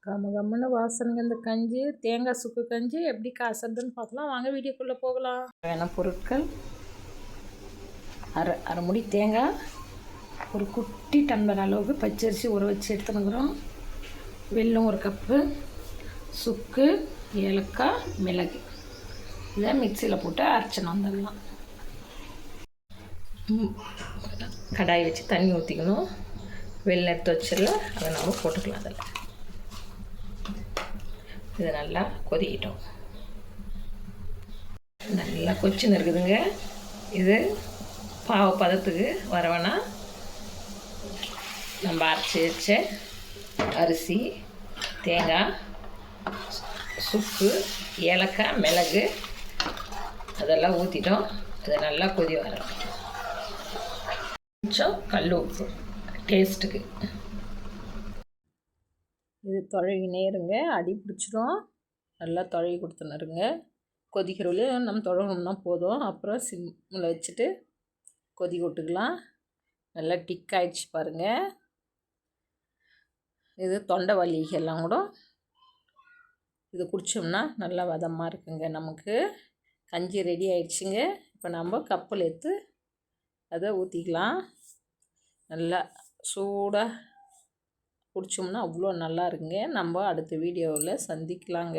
கமகமன்னு வாசனைங்க இந்த கஞ்சி, தேங்காய் சுக்கு கஞ்சி எப்படி காசுறதுன்னு பார்க்கலாம். வாங்க வீடியோக்குள்ளே போகலாம். வேண பொருட்கள்: அரை முடி தேங்காய், ஒரு குட்டி டம்ளர் அளவுக்கு பச்சரிசி ஊற வச்சு எடுத்துனுக்குறோம், வெல்லம் ஒரு கப்பு, சுக்கு, ஏலக்காய், மிளகு. இதை மிக்சியில் போட்டு அரைச்சின்னு வந்துடலாம். கடாய் வச்சு தண்ணி ஊற்றிக்கணும். வெல்லம் எடுத்து வச்சிடல, அதை நம்ம போட்டுக்கலாம். அதில் இது நல்லா கொதிக்கிட்டோம். நல்லா கொச்சின்னு இருக்குதுங்க. இது பாவ பதத்துக்கு வரவேணா நம்ம அரைச்சி வச்ச அரிசி, தேங்காய், சுக்கு, ஏலக்காய், மிளகு அதெல்லாம் ஊற்றிட்டோம். அது நல்லா கொதி வரும். கொஞ்சம் கல் உப்பு டேஸ்ட்டுக்கு. இது தொழகினே இருங்க, அடி பிடிச்சிடும். நல்லா தொழகி கொடுத்துனுருங்க. கொதிக்கிறவளையும் நம்ம தொழகணும்னா போதும். அப்புறம் சிம்மில் வச்சுட்டு கொதிக்க விட்டுக்கலாம். நல்லா டிக் ஆகிடுச்சு பாருங்கள். இது தொண்டை வலிகெல்லாம் கூட இது குடித்தோம்னா நல்லா வதமாக இருக்குங்க. நமக்கு கஞ்சி ரெடி ஆகிடுச்சிங்க. இப்போ நம்ம கப்பில் எடுத்து அதை ஊற்றிக்கலாம். நல்லா சூடாக குடித்தோம்னா அவ்வளோ நல்லா இருக்குங்க. நம்ம அடுத்த வீடியோவில் சந்திக்கலாங்க.